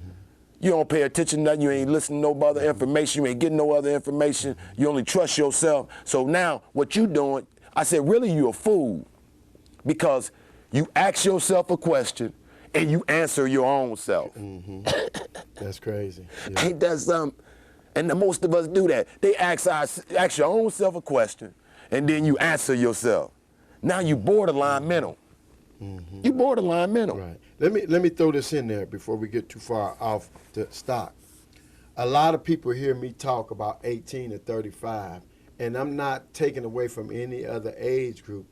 You don't pay attention to nothing. You ain't listening to no other information. You ain't getting no other information. You only trust yourself. So now what you doing, I said, really, you a fool. Because you ask yourself a question and you answer your own self. That's crazy. Yeah. Ain't that something? And most of us do that. They ask your own self a question, and then you answer yourself. Now you borderline mental. You borderline mental. Right. Let me throw this in there before we get too far off the stock. A lot of people hear me talk about 18 to 35, and I'm not taking away from any other age group.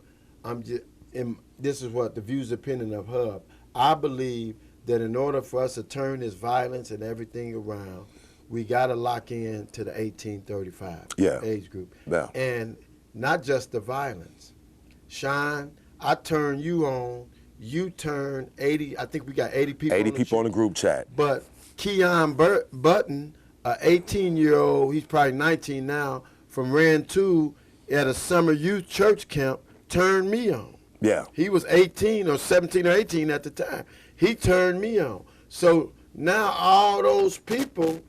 This is what the views opinion of Hub. I believe that in order for us to turn this violence and everything around, we got to lock in to the 18-35 age group. Yeah. And not just the violence. Sean, I turn you on, you turn 80, I think we got 80 people 80 people on the group chat. But Keon Button, an 18-year-old, he's probably 19 now, from Rantoul at a summer youth church camp, turned me on. Yeah. He was 18 or 17 or 18 at the time. He turned me on. So now all those people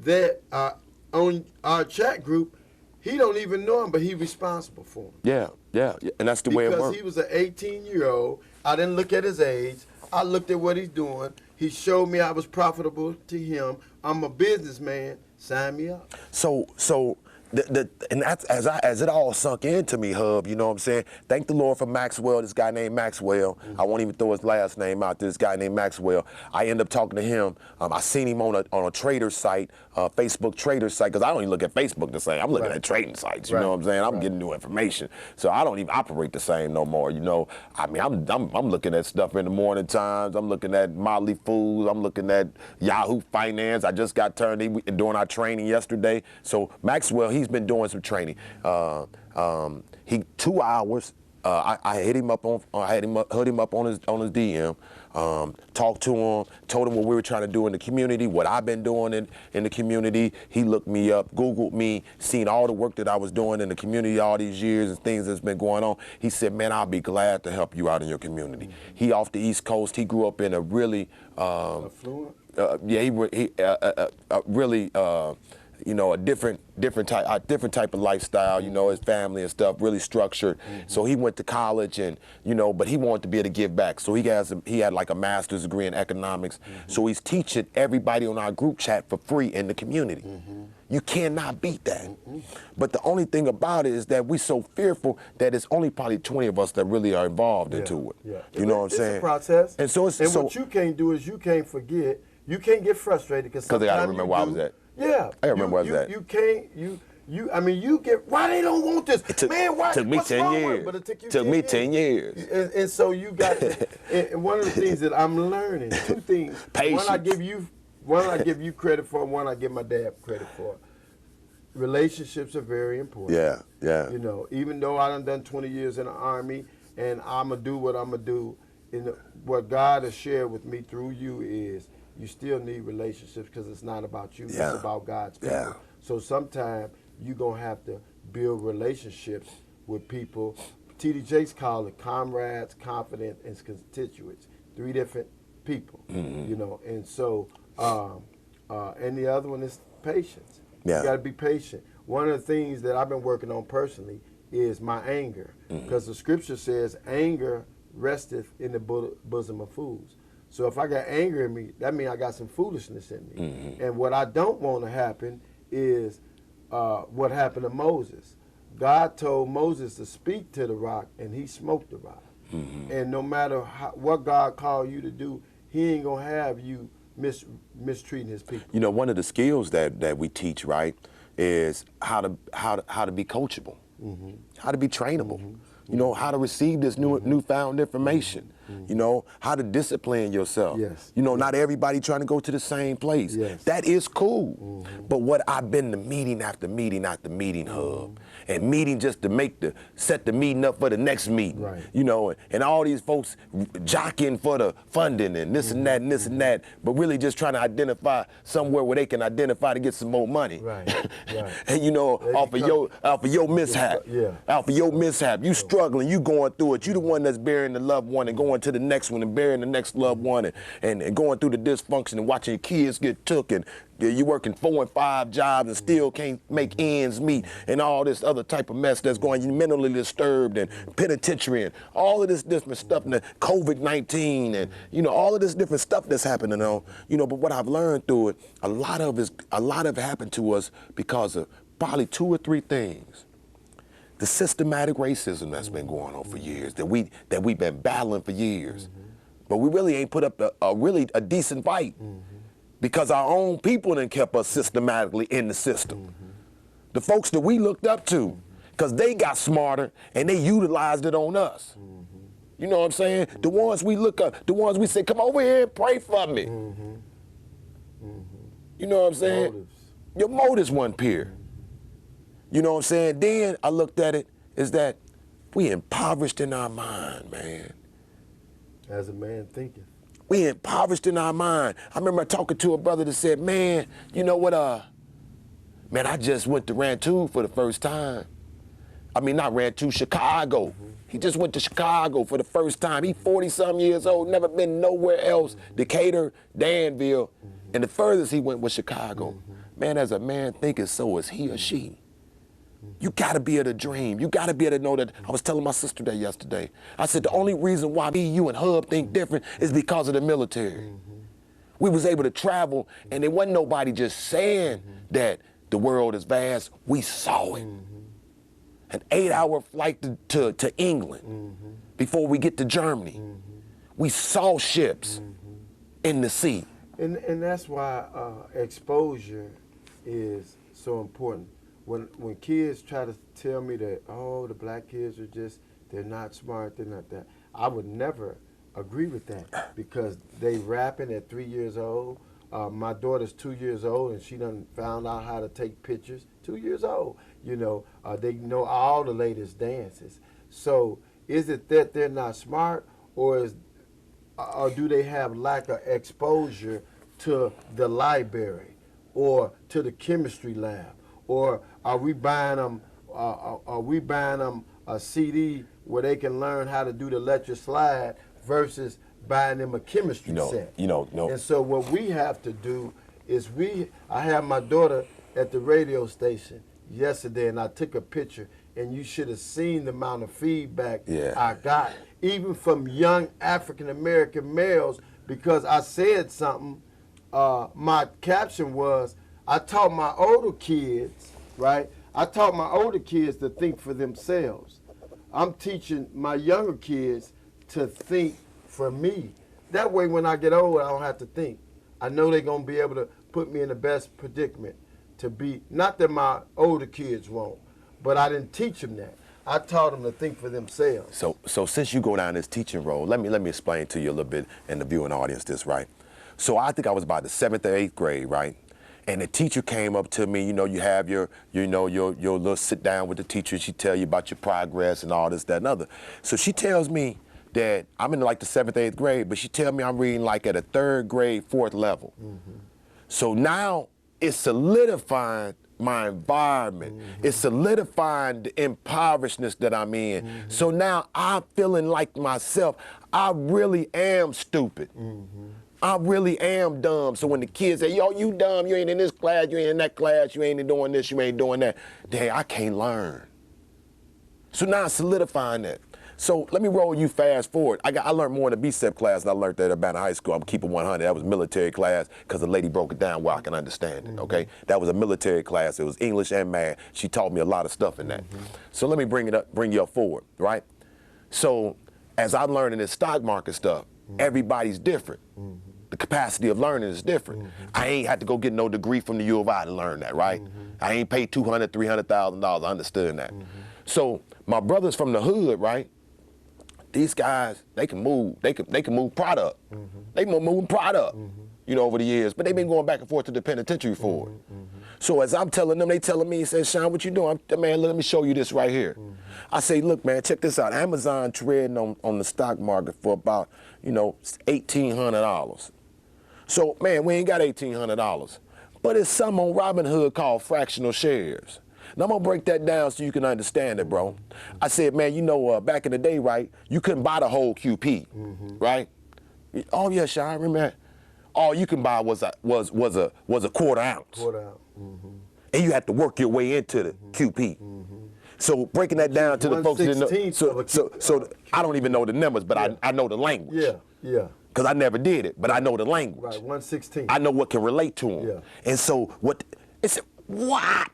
that are on our chat group, he don't even know him, but he responsible for him. Yeah. And that's the way it works. Because he was an 18-year-old. I didn't look at his age. I looked at what he's doing. He showed me I was profitable to him. I'm a businessman. Sign me up. So and that's as it all sunk into me, Hub, you know what I'm saying? Thank the Lord for Maxwell, this guy named Maxwell. I won't even throw his last name out there, this guy named Maxwell. I end up talking to him. I seen him on a trader site, Facebook trader site, because I don't even look at Facebook the same. I'm looking at trading sites, you know what I'm saying? I'm getting new information. So I don't even operate the same no more, you know? I mean, I'm looking at stuff in the morning times. I'm looking at Motley Foods. I'm looking at Yahoo Finance. I just got turned doing our training yesterday. So Maxwell, he's been doing some training. He 2 hours. I hit him up on. Hit him up on his DM. Talked to him. Told him what we were trying to do in the community. What I've been doing in the community. He looked me up, Googled me, seen all the work that I was doing in the community all these years and things that's been going on. He said, "Man, I'll be glad to help you out in your community." He off the East Coast. He grew up in a really affluent. really you know, a different type of lifestyle, you know, his family and stuff, really structured. So he went to college and, you know, but he wanted to be able to give back. So he had like a master's degree in economics. So he's teaching everybody on our group chat for free in the community. You cannot beat that. But the only thing about it is that we're so fearful that it's only probably 20 of us that really are involved into it. You know what I'm saying? It's a process. And so what you can't do is you can't forget. You can't get frustrated because I gotta remember where I was at. Yeah, I remember where I was at. You can't. I mean, you get. Why they don't want this? Man, why? Took me 10 years. But it took you took 10 me years. 10 years. And so you got. And one of the things that I'm learning, two things. Patience. One I give you credit for, and one I give my dad credit for. Relationships are very important. Yeah. You know, even though I done 20 years in the Army, and I'ma do what I'ma do, what God has shared with me through you is you still need relationships because it's not about you, it's about God's people. Yeah. So sometimes you're going to have to build relationships with people. T.D. Jakes called it comrades, confidants, and constituents. 3 different people, you know. And so, and the other one is patience. You got to be patient. One of the things that I've been working on personally is my anger, because the scripture says anger resteth in the bosom of fools. So if I got anger in me, that means I got some foolishness in me. And what I don't want to happen is what happened to Moses. God told Moses to speak to the rock, and he smoked the rock. And no matter what God called you to do, he ain't going to have you mistreating his people. You know, one of the skills that we teach, right, is how to be coachable, how to be trainable. You know, how to receive this newfound information. You know, how to discipline yourself. You know, not everybody trying to go to the same place. That is cool. But what I've been to meeting after meeting after meeting, Hub, and meeting just to set the meeting up for the next meeting. You know, and all these folks jockeying for the funding and this and that and this and that, but really just trying to identify somewhere where they can identify to get some more money. And you know, off of your mishap. Off of your mishap. You struggling, you going through it. You the one that's burying the loved one and going to the next one and burying the next loved one and going through the dysfunction and watching your kids get took and you working 4 and 5 jobs and still can't make ends meet and all this other type of mess that's going. You're mentally disturbed and penitentiary and all of this different stuff and the COVID-19 and you know all of this different stuff that's happening on. You know, but what I've learned through it, a lot of it happened to us because of probably 2 or 3 things. The systematic racism that's been going on for years, that we've been battling for years, but we really ain't put up a decent fight because our own people done kept us systematically in the system. The folks that we looked up to, because they got smarter and they utilized it on us. You know what I'm saying? The ones we look up, the ones we say, come over here and pray for me. You know what I'm saying? Your motives weren't pure. You know what I'm saying? Then I looked at it is that we impoverished in our mind, man. As a man thinketh. We impoverished in our mind. I remember talking to a brother that said, man, you know what, man, I just went to Rantoul for the first time. I mean, not Rantoul, Chicago. He just went to Chicago for the first time. He 40-something years old, never been nowhere else. Decatur, Danville, and the furthest he went was Chicago. Man, as a man thinketh, so is he or she. You gotta be able to dream. You gotta be able to know that. I was telling my sister that yesterday. I said the only reason why me, you, and Hub think different is because of the military. We was able to travel, and there wasn't nobody just saying that the world is vast. We saw it. An 8-hour flight to England before we get to Germany. We saw ships in the sea. And that's why exposure is so important. When kids try to tell me that, oh, the black kids are they're not smart, they're not that, I would never agree with that because they rapping at 3 years old. My daughter's 2 years old and she done found out how to take pictures. 2 years old, you know, they know all the latest dances. So is it that they're not smart or do they have lack of exposure to the library or to the chemistry lab? Or are we buying them a CD where they can learn how to do the electric slide versus buying them a chemistry set? No. And so what we have to do is I have my daughter at the radio station yesterday, and I took a picture, and you should have seen the amount of feedback I got, even from young African-American males, because I said something. My caption was, I taught my older kids, right? I taught my older kids to think for themselves. I'm teaching my younger kids to think for me. That way, when I get old, I don't have to think. I know they're going to be able to put me in the best predicament to be, not that my older kids won't, but I didn't teach them that. I taught them to think for themselves. So since you go down this teaching role, let me explain to you a little bit and the viewing audience this, right? So I think I was about the 7th or 8th grade, right? And the teacher came up to me, you have your little sit down with the teacher. She tell you about your progress and all this, that, and other. So she tells me that I'm in like the 7th, 8th grade, but she tell me I'm reading like at a 3rd grade, 4th level. So now it's solidifying my environment. It's solidifying the impoverishedness that I'm in. So now I'm feeling like myself. I really am stupid. I really am dumb. So when the kids say, yo, you dumb, you ain't in this class, you ain't in that class, you ain't doing this, you ain't doing that, dang, I can't learn. So now I'm solidifying that. So let me roll you fast forward. I learned more in the BCEP class than I learned at Atlanta High School. I'm keeping 100. That was military class because the lady broke it down where I can understand it, okay? That was a military class. It was English and math. She taught me a lot of stuff in that. So let me bring you up forward, right? So as I'm learning this stock market stuff, everybody's different. The capacity of learning is different. I ain't had to go get no degree from the U of I to learn that, right? I ain't paid $200,000, $300,000. I understood that. So my brothers from the hood, right? These guys, they can move. They can move product. They been moving product, over the years. But they've been going back and forth to the penitentiary for it. So as I'm telling them, they telling me, say, Sean, what you doing? Man, let me show you this right here. I say, look, man, check this out. Amazon trading on the stock market for about, $1,800. So, man, we ain't got $1,800. But it's something on Robinhood called fractional shares. Now, I'm going to break that down so you can understand it, bro. I said, man, back in the day, right, you couldn't buy the whole QP, right? Oh, yeah, Sean, I remember that. All you can buy was a quarter ounce. Quarter ounce. And you had to work your way into the QP. So breaking that down to the folks that know, so I don't even know the numbers, but I know the language. Yeah. Because I never did it, but I know the language. Right, 1/16. I know what can relate to them. Yeah. And so it's what?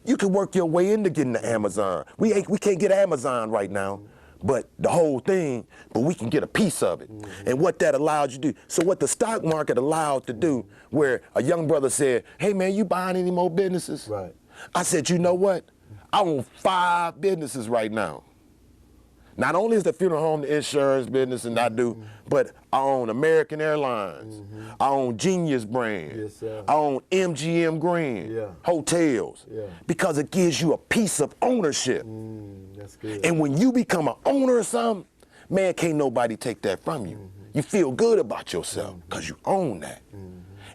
You can work your way into getting to Amazon. We can't get Amazon right now, but the whole thing, but we can get a piece of it. And what that allowed you to do. So what the stock market allowed to do, where a young brother said, hey man, you buying any more businesses? Right. I said, you know what? I own 5 businesses right now. Not only is the funeral home the insurance business and I do, but I own American Airlines. I own Genius Brand. Yes, sir. I own MGM Grand Hotels. Because it gives you a piece of ownership. That's good. And when you become an owner of something, man, can't nobody take that from you. You feel good about yourself because you own that.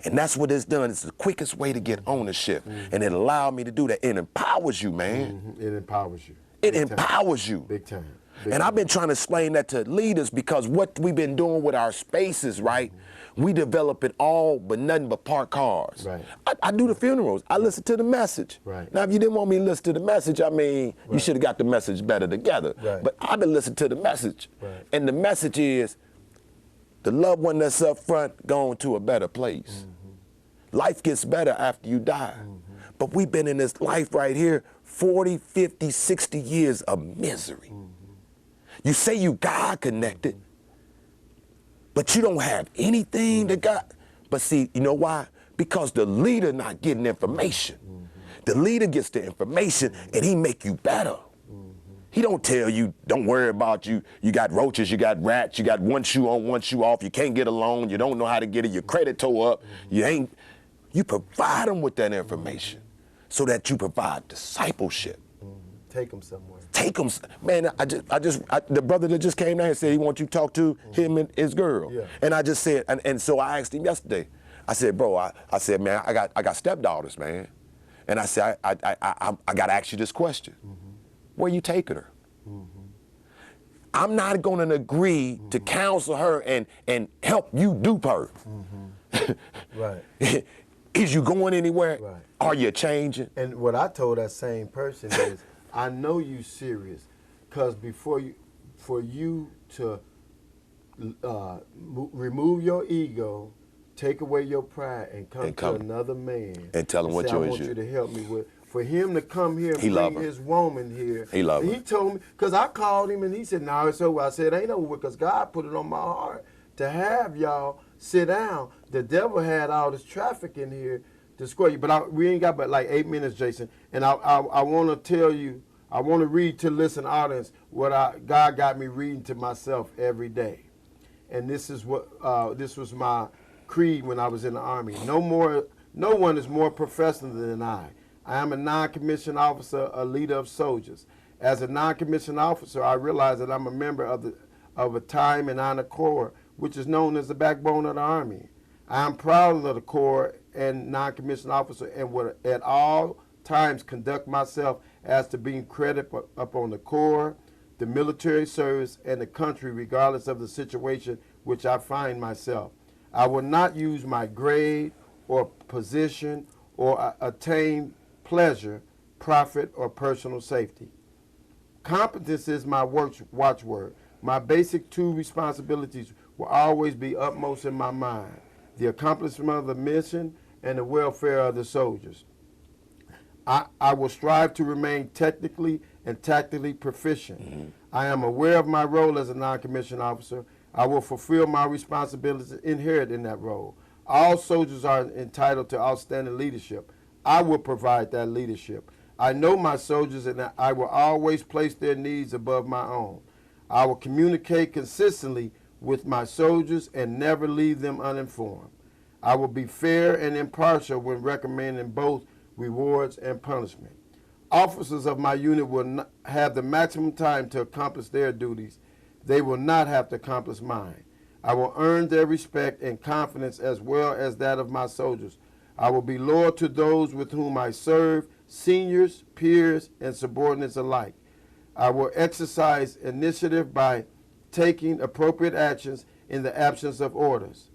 And that's what it's done. It's the quickest way to get ownership. And it allowed me to do that. It empowers you, man. It empowers you. It empowers you. Big time. And I've been trying to explain that to leaders because what we've been doing with our spaces, right? We develop it all but nothing but parked cars. Right. I do the funerals. I listen to the message. Right. Now, if you didn't want me to listen to the message, I mean, you should have got the message better together. Right. But I've been listening to the message. Right. And the message is the loved one that's up front going to a better place. Life gets better after you die. But we've been in this life right here 40, 50, 60 years of misery. You say you God connected, but you don't have anything to God. But see, you know why? Because the leader not getting information. The leader gets the information and he make you better. He don't tell you, don't worry about you. You got roaches, you got rats, you got one shoe on, one shoe off. You can't get a loan. You don't know how to get it. Your credit tore up. You provide them with that information so that you provide discipleship. Take them somewhere. Take them, man. The brother that just came down and said he wants you to talk to him and his girl. Yeah. And I just said, and so I asked him yesterday. I said, bro, I said, man, I got stepdaughters, man. And I said, I got to ask you this question. Where you taking her? I'm not going to agree to counsel her and help you dupe her. Right. Is you going anywhere? Right. Are you changing? And what I told that same person is, I know you serious, because for you to remove your ego, take away your pride, and come to another man and tell him what say, I your want issue. you to help me with. For him to come here and bring his woman here, he loved her. He told me, because I called him and he said, "No, it's over." I said, "Ain't over," because God put it on my heart to have y'all sit down. The devil had all this traffic in here to square you, but we ain't got but like 8 minutes, Jason. And I want to tell you, I want to read to listen audience what God got me reading to myself every day. And this is what this was my creed when I was in the Army. No one is more professional than I. I am a non-commissioned officer, a leader of soldiers. As a non-commissioned officer, I realize that I'm a member of a Time and Honor Corps, which is known as the backbone of the Army. I am proud of the Corps and non-commissioned officer, and will at all times conduct myself as to being credited upon the Corps, the military service, and the country, regardless of the situation which I find myself. I will not use my grade or position or attain pleasure, profit, or personal safety. Competence is my watchword. My basic two responsibilities will always be upmost in my mind: the accomplishment of the mission and the welfare of the soldiers. I will strive to remain technically and tactically proficient. Mm-hmm. I am aware of my role as a non-commissioned officer. I will fulfill my responsibilities inherent in that role. All soldiers are entitled to outstanding leadership. I will provide that leadership. I know my soldiers, and I will always place their needs above my own. I will communicate consistently with my soldiers and never leave them uninformed. I will be fair and impartial when recommending both rewards and punishment. Officers of my unit will have the maximum time to accomplish their duties. They will not have to accomplish mine. I will earn their respect and confidence as well as that of my soldiers. I will be loyal to those with whom I serve, seniors, peers, and subordinates alike. I will exercise initiative by taking appropriate actions in the absence of orders.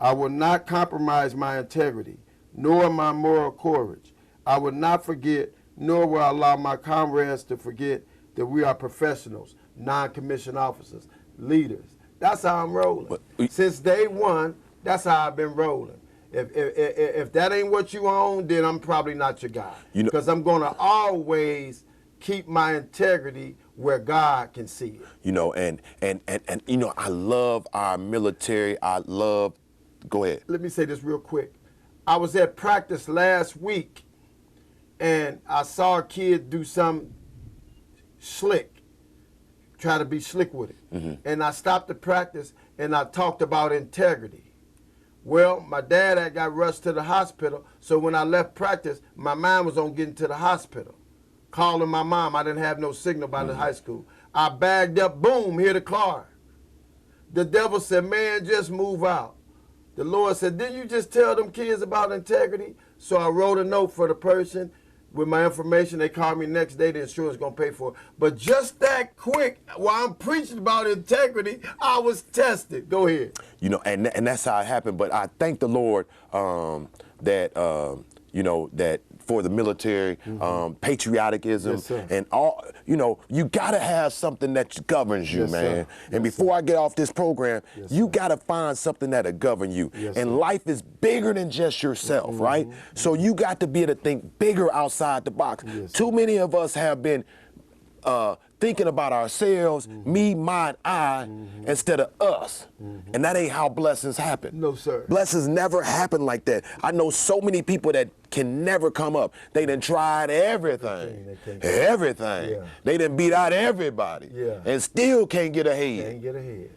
I will not compromise my integrity, nor my moral courage. I will not forget, nor will I allow my comrades to forget that we are professionals, non-commissioned officers, leaders. That's how I'm rolling. Since day one, that's how I've been rolling. If that ain't what you own, then I'm probably not your guy. Because I'm going to always keep my integrity where God can see it. And I love our military. Go ahead. Let me say this real quick. I was at practice last week, and I saw a kid do something slick, try to be slick with it. Mm-hmm. And I stopped the practice, and I talked about integrity. Well, my dad had got rushed to the hospital, so when I left practice, my mind was on getting to the hospital. Calling my mom, I didn't have no signal by the high school. I bagged up, boom, hit a car. The devil said, "Man, just move out." The Lord said, "Didn't you just tell them kids about integrity?" So I wrote a note for the person with my information. They called me next day, the insurance gonna pay for it. But just that quick, while I'm preaching about integrity, I was tested. Go ahead. And that's how it happened. But I thank the Lord that for the military, patrioticism, yes, and all, you gotta have something that governs you, yes, man. Sir. And before I get off this program, yes, you sir. gotta find something that'll govern you. Yes, and sir. life is bigger than just yourself, right? So you got to be able to think bigger outside the box. Yes, Too many of us have been thinking about ourselves, me, mine, I, instead of us. And that ain't how blessings happen. No, sir. Blessings never happen like that. I know so many people that can never come up. They done tried everything. Everything. Yeah. They done beat out everybody. Yeah. And still can't get ahead. Can't get ahead.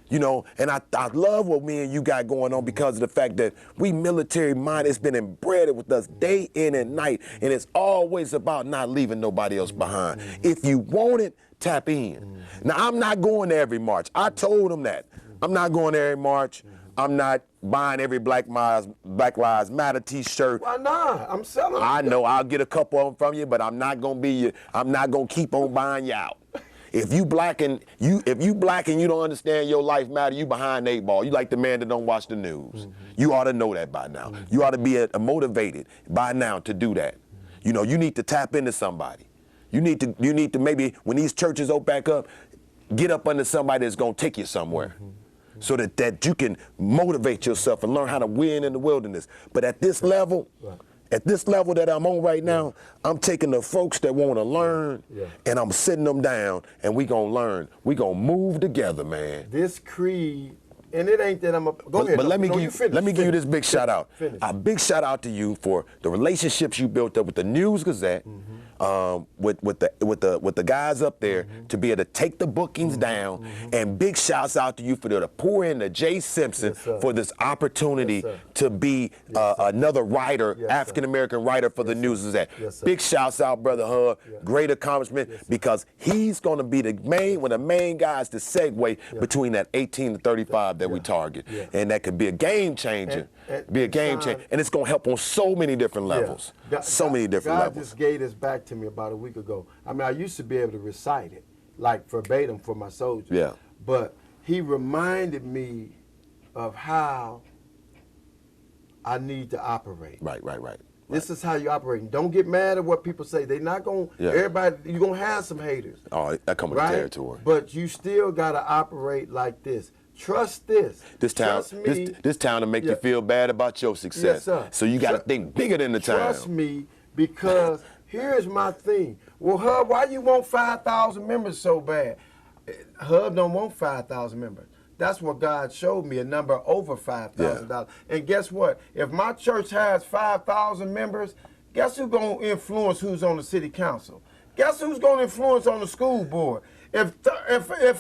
And I love what me and you got going on because of the fact that we military mind, it's been embedded with us day in and night. And it's always about not leaving nobody else behind. If you want it, tap in. Now, I'm not going to every march. I told them that. I'm not going to every march. I'm not buying every Black Lives Matter t-shirt. Why not? I'm selling them. I know I'll get a couple of them from you, but I'm not going to keep on buying you out. If you black and you don't understand your life matter, you behind the 8 ball. You like the man that don't watch the news. You ought to know that by now. You ought to be motivated by now to do that. You know, you need to tap into somebody. You need to maybe when these churches open back up, get up under somebody that's gonna take you somewhere. So that you can motivate yourself and learn how to win in the wilderness. But at this level, that I'm on right now, I'm taking the folks that want to learn, and I'm sitting them down, and we gonna learn. We gonna move together, man. This creed, and it ain't that I'm a. Go ahead. But let me give you this big shout out. A big shout out to you for the relationships you built up with the News Gazette, with the guys up there to be able to take the bookings down, and big shouts out to you for to pour in to Jay Simpson for this opportunity to be another writer, African American writer for the News Gazette. Big shouts out, brother Hub. Great accomplishment because he's going to be one of the main guys to segue between that 18 to 35 that we target, and that could be a game changer. Be a game changer, and it's going to help on so many different levels. Many different levels. God just gave this back to me about a week ago. I mean, I used to be able to recite it, like verbatim for my soldiers. Yeah. But he reminded me of how I need to operate. Right. This is how you operate. Don't get mad at what people say. They're not going to, everybody, you're going to have some haters. Oh, that comes with the territory. But you still got to operate like this. Trust this. This town to make you feel bad about your success. Yes, sir. So you got to think bigger than the town. Trust me, because here's my thing. Well, Hub, why you want 5,000 members so bad? Hub don't want 5,000 members. That's what God showed me, a number over $5,000. And guess what? If my church has 5,000 members, guess who's going to influence who's on the city council? Guess who's going to influence on the school board? If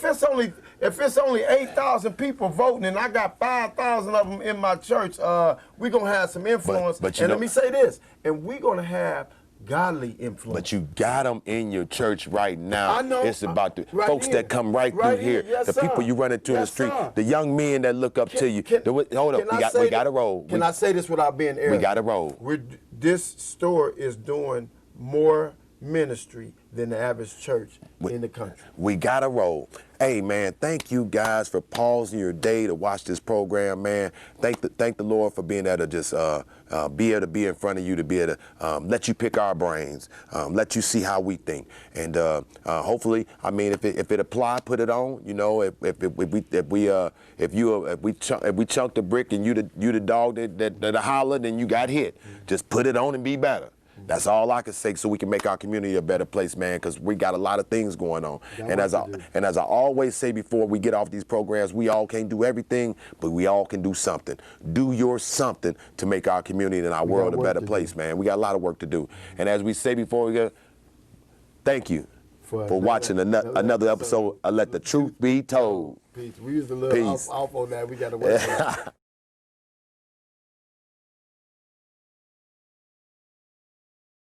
it's only 8,000 people voting and I got 5,000 of them in my church, we're going to have some influence. But let me say this, and we're going to have godly influence. But you got them in your church right now. I know. It's about the folks that come right through here, the people you run into in the street, the young men that look up to you. Hold up, we got to roll. Can I say this without being arrogant? We got to roll. This store is doing more ministry than the average church in the country. We got to roll. Hey, man, thank you guys for pausing your day to watch this program, man. Thank the Lord for being able to just be able to be in front of you, to be able to let you pick our brains, let you see how we think. And hopefully, I mean, if it apply, put it on. You know, if we chunk the brick and you the dog that holler, then you got hit. Just put it on and be better. That's all I can say, so we can make our community a better place, man, because we got a lot of things going on. And as I always say before we get off these programs, we all can't do everything, but we all can do something. Do your something to make our community and our world a better place, man. We got a lot of work to do. And as we say before we go, thank you for watching another episode of Let the Truth Be Told. Peace. We used a little off on that. We got to work on that.